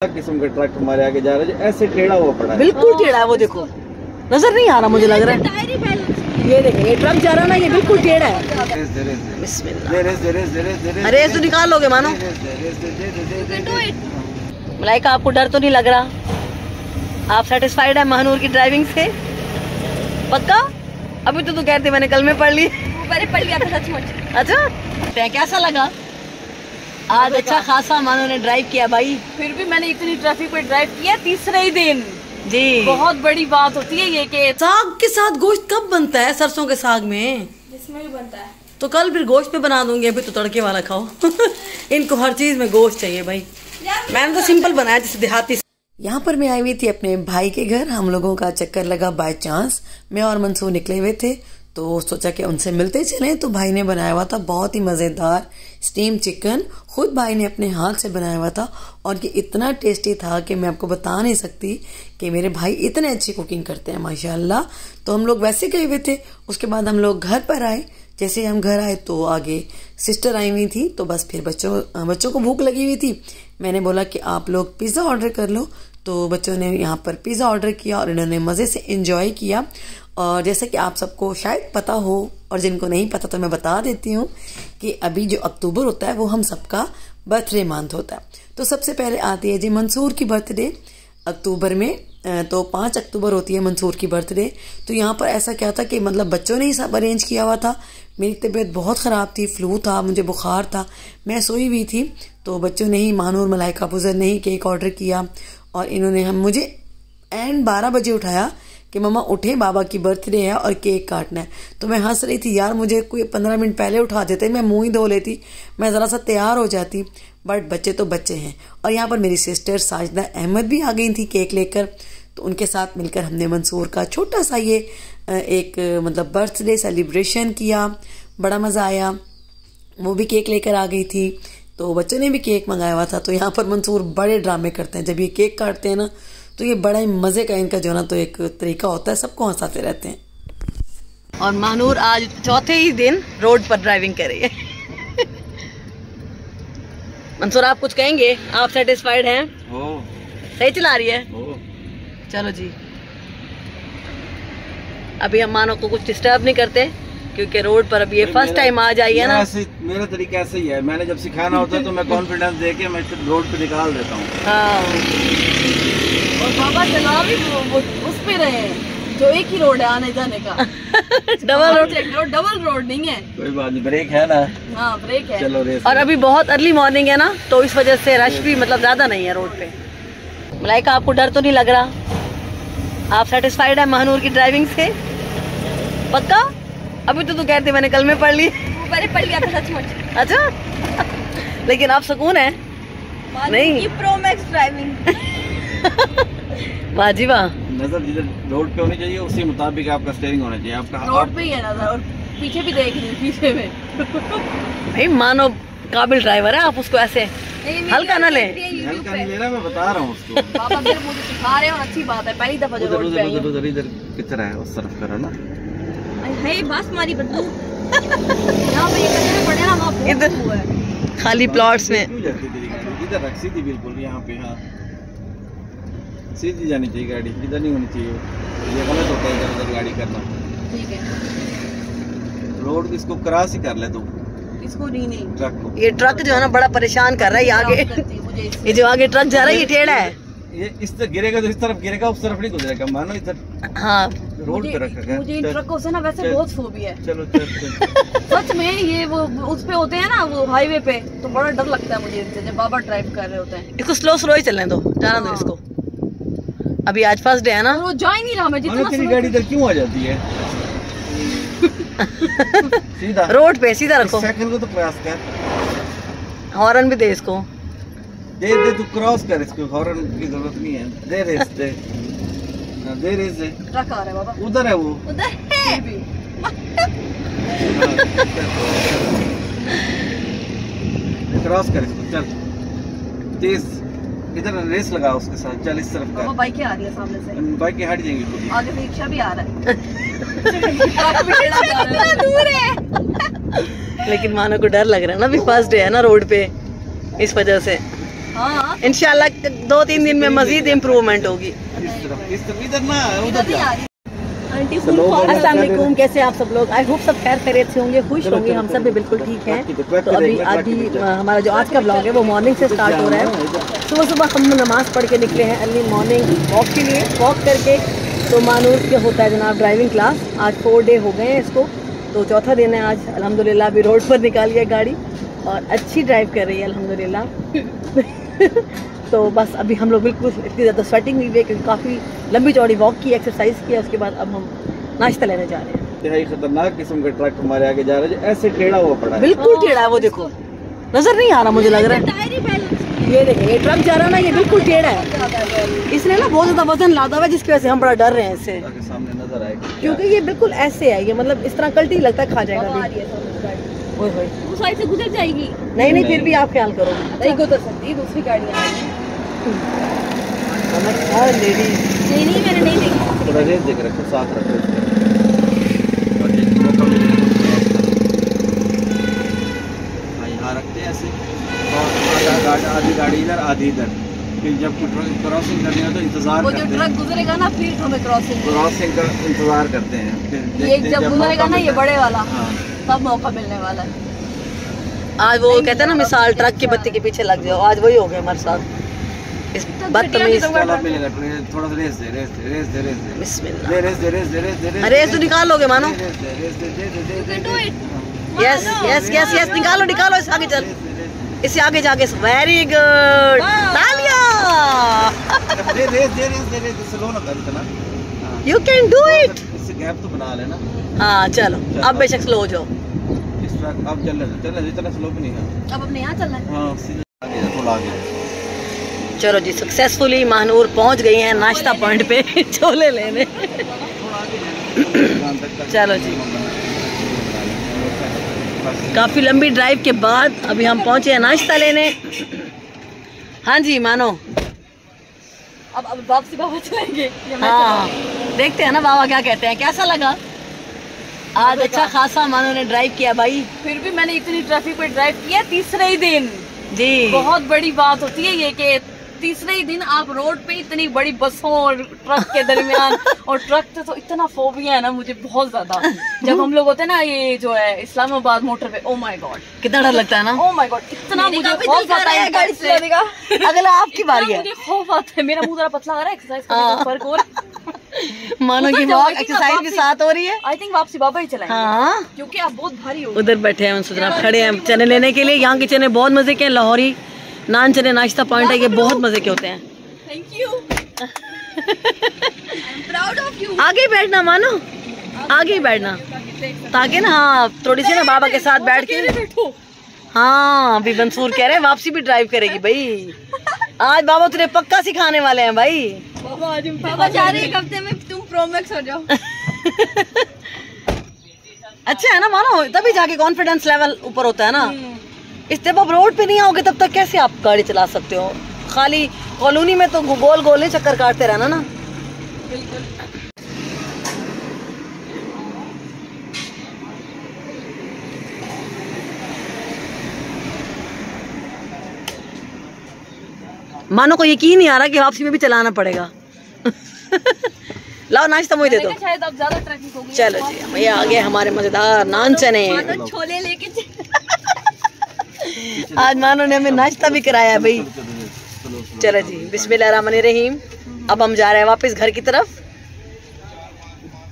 किस्म का ट्रक हमारे आगे जा रहा है, ऐसे टेढ़ा हुआ पड़ा है, बिल्कुल टेढ़ा है। वो देखो, नजर नहीं आ रहा, मुझे लग रहा है। ये देखो, ये ट्रक जा रहा है ना, ये बिल्कुल टेढ़ा है। अरे तो निकाल लोगे मानो। मलाइका, आपको डर तो नहीं लग रहा? आप सेटिस्फाइड है महानूर की ड्राइविंग से? पक्का? अभी तो तू कहती मैंने कल में पढ़ ली। पढ़ लिया था सचमुच। अच्छा, कैसा लगा आज? अच्छा खासा मानो ने ड्राइव किया भाई। फिर भी मैंने इतनी ट्रैफिक पे ड्राइव किया तीसरे ही दिन जी। बहुत बड़ी बात होती है ये कि साग के साथ गोश्त कब बनता है? सरसों के साग में जिसमें भी बनता है। तो कल फिर गोश्त पे बना दूंगी, अभी तो तड़के वाला खाओ। इनको हर चीज में गोश्त चाहिए भाई। मैंने तो सिंपल बनाया जैसे देहाती। यहाँ पर मैं आई हुई थी अपने भाई के घर। हम लोगों का चक्कर लगा बाय चांस। मैं और मंसूर निकले हुए थे तो सोचा कि उनसे मिलते चलें। तो भाई ने बनाया हुआ था बहुत ही मज़ेदार स्टीम चिकन, खुद भाई ने अपने हाथ से बनाया हुआ था और ये इतना टेस्टी था कि मैं आपको बता नहीं सकती कि मेरे भाई इतने अच्छी कुकिंग करते हैं माशाल्लाह। तो हम लोग वैसे गए हुए थे। उसके बाद हम लोग घर पर आए। जैसे हम घर आए तो आगे सिस्टर आई हुई थी, तो बस फिर बच्चों को भूख लगी हुई थी। मैंने बोला कि आप लोग पिज़्ज़ा ऑर्डर कर लो। तो बच्चों ने यहाँ पर पिज़्ज़ा ऑर्डर किया और इन्होंने मज़े से एंजॉय किया। और जैसे कि आप सबको शायद पता हो और जिनको नहीं पता तो मैं बता देती हूँ कि अभी जो अक्टूबर होता है वो हम सबका बर्थडे मंथ होता है। तो सबसे पहले आती है जी मंसूर की बर्थडे अक्टूबर में। तो 5 अक्टूबर होती है मंसूर की बर्थडे। तो यहाँ पर ऐसा क्या था कि मतलब बच्चों ने ही सब अरेंज किया हुआ था। मेरी तबीयत बहुत ख़राब थी, फ्लू था, मुझे बुखार था, मैं सोई हुई थी। तो बच्चों ने ही, महानूर मलाइका पुजर ने ही केक ऑर्डर किया और इन्होंने मुझे एंड 12 बजे उठाया कि मम्मा उठे, बाबा की बर्थडे है और केक काटना है। तो मैं हंस रही थी, यार मुझे कोई 15 मिनट पहले उठा देते, मैं मुंह ही धो लेती, मैं ज़रा सा तैयार हो जाती। बट बच्चे तो बच्चे हैं। और यहाँ पर मेरी सिस्टर साजिदा अहमद भी आ गई थी केक लेकर। तो उनके साथ मिलकर हमने मंसूर का छोटा सा ये एक मतलब बर्थडे सेलिब्रेशन किया। बड़ा मज़ा आया। वो भी केक लेकर आ गई थी। तो बच्चों ने भी केक मंगाया हुआ था। तो यहाँ पर मंसूर बड़े ड्रामे करते हैं जब ये केक काटते हैं ना, तो ये बड़ा ही मज़े का इनका जो ना तो एक तरीका होता है, सबको हंसाते रहते हैं। और महानूर आज चौथे ही दिन रोड पर ड्राइविंग कर रही है। मंसूर, आप कुछ कहेंगे? आप सेटिस्फाइड हैं? सही चला रही है? चलो जी। अभी हम मानो को कुछ डिस्टर्ब नहीं करते क्योंकि रोड पर अभी ये फर्स्ट टाइम आ जाइए ना। मेरा तरीका ऐसे ही है, मैंने जब सिखाना होता है तो मैं कॉन्फिडेंस देके मैं रोड पे निकाल देता हूँ। हाँ। और बाबा चला भी उस पे रहे हैं जो एक ही रोड है आने जाने का। डबल रोड नहीं है। कोई बात नहीं, ब्रेक है ना। हाँ ब्रेक है। चलो रेस। और अभी बहुत अर्ली मॉर्निंग है ना, तो इस वजह से रश भी मतलब ज्यादा नहीं है रोड पे। मलाइका, आपको डर तो नहीं लग रहा? आप सेटिस्फाइड है महानूर की ड्राइविंग से? पक्का? अभी तो तू कहती मैंने कल में पढ़ ली। पढ़ लिया था सचमुच। अच्छा, लेकिन आप सुकून है? नहीं, ये प्रो मैक्स ड्राइविंग। वाह जी वाह। नजर जिधर रोड पे होनी चाहिए उसी मुताबिक आपका स्टीयरिंग होना चाहिए। आपका रोड पे ही है नजर, और पीछे भी देख रही पीछे में। भाई मानो काबिल ड्राइवर है आप, उसको ऐसे हल्का ना ले। हल्का नहीं लेना, मैं बता रहा हूँ उसको। बाबा फिर मुझे सिखा रहे हैं और अच्छी बात है। पहली दफा जो रोड पे आई हूं। उधर कितना है उस तरफ करो ना। है बस मारी बदलू। यहाँ पे ये कचरे पड़े ना, वहाँ इधर है खाली प्लॉट्स में। इधर रख सीधी बिल्कुल यहाँ पे। हाँ सीधी जानी चाहिए गाड़ी, इधर नहीं होनी चाहिए। ये गलत होता है इधर उधर गाड़ी करना। ठीक है, रोड इसको क्रॉस ही कर ले तू। इसको नहीं ट्रक को। ये ट्रक जो है ना बड़ा परेशान कर रहा है। ये आगे ये जो आगे ट्रक जा रहा है ये टेढ़ा है। ये इस तरफ गिरेगा तो इस तरफ गिरेगा, उस तरफ नहीं गुजरेगा। मानो इधर हाँ रोड पे रखा। मुझे इन ट्रकों से ना वैसे बहुत फोबिया है। चलो चल। सच में ये वो उस पे होते हैं ना, वो हाईवे पे, तो बड़ा डर लगता है मुझे इनसे जब बाबा ड्राइव कर रहे होते हैं। इसको स्लो ही चलने दो, जाना दो इसको। अभी आज फर्स्ट डे है ना। वो जा ही नहीं रहा। मैं जितना तेरी गाड़ी इधर क्यों आ जाती है? सीधा रोड पे सीधा रखो। सेकंड को तो प्रयास कर। हॉर्न भी दे इसको। दे तू क्रॉस कर इसको, हॉर्न की जरूरत नहीं है। दे रेस दे। ट्रक आ रहा है बाबा। उधर है वो, उधर है। क्रॉस कर इसको, चल तेज। इधर रेस लगा उसके साथ, चल इस तरफ का। बाइकें आ रही है सामने से। बाइकें हट जाएंगी। आगे से रिक्शा भी आ रहा है। दूर है। लेकिन मानो को डर लग रहा है ना, अभी फर्स्ट डे है ना रोड पे, इस वजह से। हाँ इंशाल्लाह 2-3 दिन में मजीद इम्प्रूवमेंट होगी। इधर ना उधर। अस्सलाम वालेकुम, कैसे आप सब लोग? आई होप सब खैर खैरियत से होंगे, खुश होंगे। हम सब भी बिल्कुल ठीक हैं। तो अभी हमारा जो आज का व्लॉग है वो मॉर्निंग से स्टार्ट हो रहा है। सुबह सुबह हम नमाज़ पढ़ के निकले हैं अर्ली मॉर्निंग वॉक के लिए। वॉक करके तो मानूर के होता है जनाब ड्राइविंग क्लास। आज 4 डे हो गए हैं इसको, तो चौथा दिन है आज अल्हम्दुलिल्लाह। अभी रोड पर निकाली है गाड़ी और अच्छी ड्राइव कर रही है अल्हम्दुलिल्लाह। तो बस अभी हम लोग बिल्कुल इतनी ज़्यादा स्वेटिंग हुई है क्योंकि काफ़ी लंबी चौड़ी वॉक की, एक्सरसाइज किया। उसके बाद अब हम नाश्ता लेने जा रहे हैं। इंतहाई खतरनाक किस्म का ट्रक हमारे आगे जा रहा है, ऐसे टेढ़ा हुआ पड़ा है, बिल्कुल टेढ़ा है। वो देखो, नजर नहीं आ रहा, मुझे लग रहा है ये देखें, ये ट्रक जा रहा है ना, ये बिल्कुल टेढ़ा है। इसने ना बहुत ज्यादा वजन लादा हुआ है जिसकी वजह से हम बड़ा डर रहे हैं इससे, सामने नजर आएगा क्योंकि ये बिल्कुल ऐसे है। ये मतलब इस तरह कल्टी लगता है, खा जाएगा। उस साइड से गुजर जाएगी। नहीं फिर भी आप ख्याल करो, नहीं गुजर सकती, दूसरी गाड़ियाँ लेडीज। नहीं मैंने नहीं देखा। थोड़ा रेस देख रखो, साथ रखो। यहाँ रखते हैं ऐसे, और आधी गाड़ी इधर आधी इधर। फिर जब क्रॉसिंग करनी हो तो इंतजार वो जो ट्रक गुजरेगा ना फिर हमें क्रॉसिंग का इंतजार करते हैं। फिर ये जब गुजरेगा ना ये बड़े वाला, हाँ, तब मौका मिलने वाला है। आज वो कहते हैं ना मिसाल ट्रक की बत्ती के पीछे लग जाओ, आज वही हो गया हमारे साथ। इस बदतमीज मिलेगा। थोड़ा सा रेस दे बिस्मिल्लाह। रेस तो निकालोगे मानो। यस निकालो इसे आगे चल, इसे आगे जाके। वेरी गुड, तालियां। स्लो ना कर इतना, यू कैन डू इट। इससे गैप तो बना लेना। हाँ चलो, अब बेशक स्लो हो जाओ। इस ट्रक अब चल इतना स्लो भी नहीं है। अब अपने यहाँ चलना है। हाँ सीधा आगे, थोड़ा आगे। चलो जी, सक्सेसफुली महानूर पहुंच गई हैं नाश्ता पॉइंट पे छोले लेने। चलो जी, काफी लंबी ड्राइव के बाद अभी हम पहुंचे हैं नाश्ता लेने। हाँ जी मानो, अब वापसी बाबा चलेंगे। हाँ देखते हैं ना बाबा क्या कहते हैं। कैसा लगा आज? अच्छा खासा मानो ने ड्राइव किया भाई। फिर भी मैंने इतनी ट्रैफिक पे ड्राइव किया तीसरे ही दिन जी। बहुत बड़ी बात होती है ये कि तीसरे ही दिन आप रोड पे इतनी बड़ी बसों और ट्रक के दरमियान, और ट्रक तो इतना फोबिया है ना मुझे बहुत ज्यादा। जब हम लोग होते हैं ना ये जो है इस्लामाबाद मोटर पे, ओ माय गॉड कितना डर लगता है ना। ओ माय गॉड इतना मुझे खौफ आता है गाड़ी चलाने का। अगला आपकी बारी है। मुझे खौफ आता है, मेरा मुंह जरा पतला आ रहा है, एक्सरसाइज करने का फर्क हो रहा है। मानो की वॉक एक्सरसाइज के साथ हो रही है। आई थिंक वापसी बाबा ही चलाएंगे। हाँ क्योंकि आप बहुत भारी हो। उधर बैठे हैं सुधरा, खड़े हैं चने लेने के लिए। यहाँ के चने बहुत मजे के हैं, लाहौरी नान चने नाश्ता पॉइंट है, ये बहुत मजे के होते हैं। Thank you. Proud of you. आगे बैठना मानो, आगे बैठना, ताकि ना हाँ थोड़ी सी ना बाबा के साथ बैठ के। हाँ अभी मंसूर कह रहे हैं वापसी भी ड्राइव करेगी भाई। आज बाबा तुझे पक्का सिखाने वाले हैं भाई। बाबा जा रहे हैं हफ्ते में, तुम प्रो मैक्स हो जाओ। अच्छा है ना मानो, तभी जाके कॉन्फिडेंस लेवल ऊपर होता है ना। इस जब आप रोड पे नहीं आओगे तब तक कैसे आप गाड़ी चला सकते हो? खाली कॉलोनी में तो गोल गोल ही चक्कर काटते रहना ना। बिल्कुल। मानो को यकीन नहीं आ रहा कि वापसी में भी चलाना पड़ेगा। लाओ नाश्ता मुझे दे दो। शायद अब ज्यादा ट्रैफिक होगी। चलो जी भैया आ गए हमारे मजेदार नान चने। छोले लेके आज मानो ने हमें नाश्ता भी कराया है भाई। चलो जी बिस्मिल्लाहिर्रहमानिर्रहीम। अब हम जा रहे हैं वापस घर की तरफ।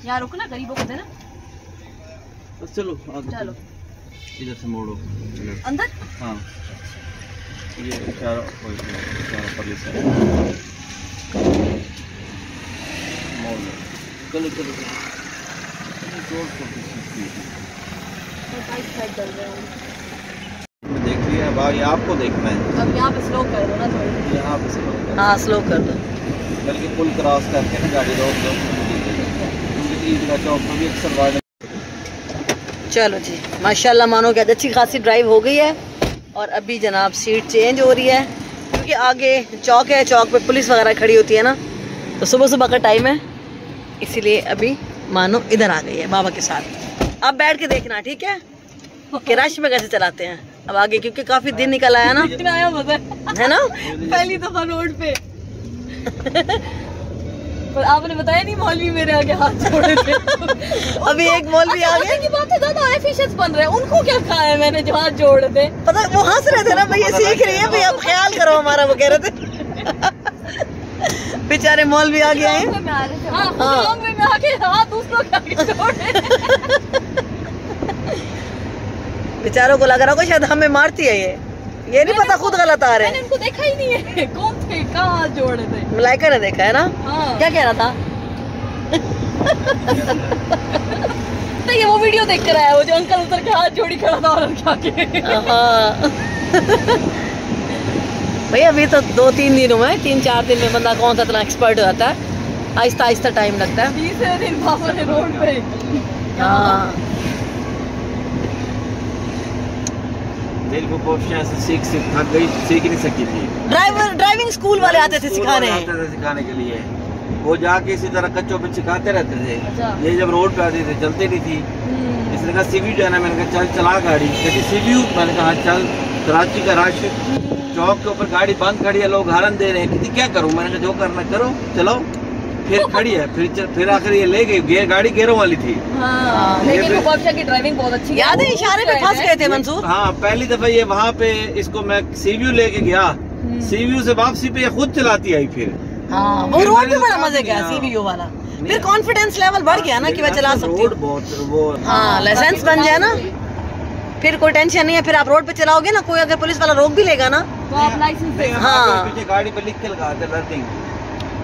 यहाँ रुको ना, गरीबों को देना। चलो चलो इधर से मोड़ो अंदर। हाँ ये चारों परली से मोड़ लो। चलो चलो देख लिया भाई, आपको देखना है। अब यहाँ पे स्लो कर दो ना थोड़ी। यहाँ पे स्लो कर, हाँ स्लो कर दो। बल्कि पुल क्रॉस करके ना गाड़ी रोक दो, क्योंकि ईदगाह चौक पर भी अक्सर गाड़ी। चलो जी माशाल्लाह मानो कि अच्छी खासी ड्राइव हो गई है। और अभी जनाब सीट चेंज हो रही है क्योंकि आगे चौक है, चौक पे पुलिस वगैरह खड़ी होती है ना, तो सुबह सुबह का टाइम है, इसीलिए अभी मानो इधर आ गई है बाबा के साथ। अब बैठ के देखना ठीक है कि रश में कैसे चलाते हैं। अब आगे, क्योंकि काफी दिन निकल आया ना, आया मजा है ना। पहली दफा रोड पे पर आपने बताया नहीं मौलवी मेरे आगे हाथ जोड़े थे। अभी एक मौलवी आ गए की बात है, ज्यादा एफिशिएंट बन रहे हैं। उनको क्या खाया है मैंने जो हाथ जोड़े थे? पता वो हंस रहे थे ना भैया, सीख रही है भैया, ख्याल करो हमारा, वो कह रहे थे। बेचारे मौलवी आ गए हैं। हाँ, में आके हाथ दूसरों के आगे जोड़े। बेचारों को लग रहा होगा शायद हमें मारती है ये नहीं पता खुद गलत आ रहे हैं। मैंने इनको देखा ही नहीं है कौन थे, कहाँ हाथ जोड़े थे। मलाइका ने देखा है ना। हाँ। क्या कह रहा था? तो ये वो वीडियो देख कर आया, वो जो अंकल उतर के हाथ जोड़ी खड़ा था औरत के आगे। भैया अभी तो 2-3 दिनों में, 3-4 दिन में बंदा कौन सा इतना एक्सपर्ट हो जाता है, आहिस्ता आहिस्ता टाइम लगता है। तीसरे दिन पापा ने रोड पे। हाँ दिल को कोशिश से सीख थक गई, सीख नहीं सकी थी। ड्राइविंग स्कूल वाले आते थे सिखाने के लिए, वो जाके इसी तरह कच्चों पे सिखाते रहते थे। अच्छा। ये जब रोड पे आती थी चलती नहीं थी, इसने कहा सीवी जाना, मैंने कहा चल चला गाड़ी, कहती सीवी, मैंने कहा चल। कराची का रश, चौक के ऊपर गाड़ी बंद खड़ी है, लोग हॉर्न दे रहे हैं, कहती क्या करूं? मैंने कहा जो करना करो, चलाओ। फिर खड़ी है, फिर आखिर ये ले गई, गाड़ी गेरों वाली थी। हाँ, लेकिन मुबाशा की ड्राइविंग बहुत अच्छी है। याद है इशारे पे फंस गए थे मंसूर। हाँ, पहली दफा ये वहाँ पे इसको मैं सीव्यू लेके गया, सीव्यू से वापसी पे ये खुद चलाती आई। फिर हाँ, वो रोड पे बड़ा मजे का सीवीओ वाला। फिर कॉन्फिडेंस लेवल बढ़ गया ना कि मैं चला सकती हूँ। वो हाँ, लाइसेंस बन जाए ना, फिर कोई टेंशन नहीं है। फिर आप रोड पे चलाओगे ना, कोई अगर पुलिस वाला रोक भी लेगा ना तो आप लाइसेंस दे। हाँ, पीछे गाड़ी पे लिख के लगा दे लर्निंग।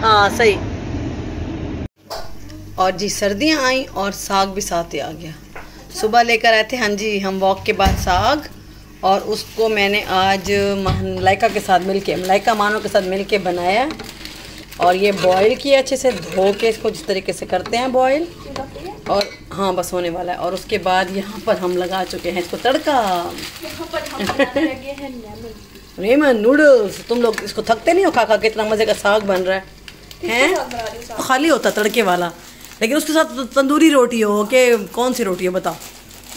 हाँ सही। और जी सर्दियाँ आई और साग भी साथ ही आ गया। सुबह लेकर आए थे, हाँ जी, हम वॉक के बाद साग, और उसको मैंने आज मलाइका के साथ मिलके, मलाइका मानो के साथ मिलके बनाया। और ये बॉईल किया अच्छे से, धो के इसको जिस तरीके से करते हैं बॉईल, और हाँ बस होने वाला है। और उसके बाद यहाँ पर हम लगा चुके हैं इसको तड़का। रेमन नूडल्स, तुम लोग इसको थकते नहीं हो खा खा के? इतना मज़े का साग बन रहा है। खाली होता तड़के वाला, लेकिन उसके साथ तंदूरी रोटी हो कि कौन सी रोटी हो बताओ?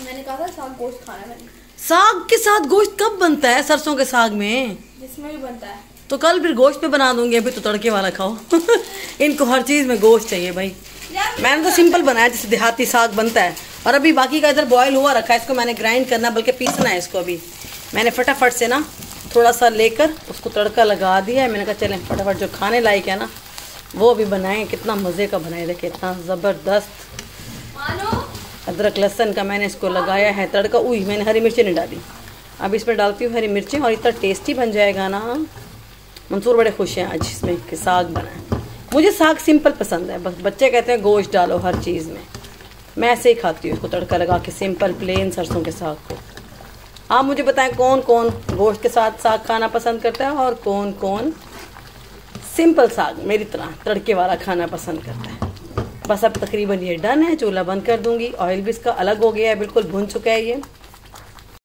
मैंने कहा था साग गोश्त खाना है। मैंने साग के साथ गोश्त कब बनता है? सरसों के साग में, जिसमें भी बनता है। तो कल फिर गोश्त पे बना दूंगी, अभी तो तड़के वाला खाओ। इनको हर चीज़ में गोश्त चाहिए भाई। मैंने तो सिंपल बनाया जैसे देहाती साग बनता है। और अभी बाकी का इधर बॉयल हुआ रखा है, इसको मैंने ग्राइंड करना, बल्कि पीसना है इसको। अभी मैंने फटाफट से ना थोड़ा सा लेकर उसको तड़का लगा दिया है। मैंने कहा चलें फटाफट जो खाने लायक है ना वो भी बनाएं। कितना मज़े का बनाए, देखिए इतना ज़बरदस्त अदरक लहसुन का मैंने इसको लगाया है तड़का। उई, मैंने हरी मिर्ची नहीं डाली, अब इसमें डालती हूँ हरी मिर्ची, और इतना टेस्टी बन जाएगा ना। मंसूर बड़े खुश हैं आज इसमें कि साग बना है। मुझे साग सिंपल पसंद है, बस बच्चे कहते हैं गोश्त डालो हर चीज़ में, मैं ऐसे ही खाती हूँ इसको तड़का लगा के, सिंपल प्लेन सरसों के साग को। आप मुझे बताएं कौन कौन गोश्त के साथ साग खाना पसंद करता है और कौन कौन सिंपल साग मेरी तरह तड़के वाला खाना पसंद करता है। बस अब तकरीबन ये डन है, चूल्हा बंद कर दूंगी। ऑयल भी इसका अलग हो गया है, बिल्कुल भुन चुका है ये।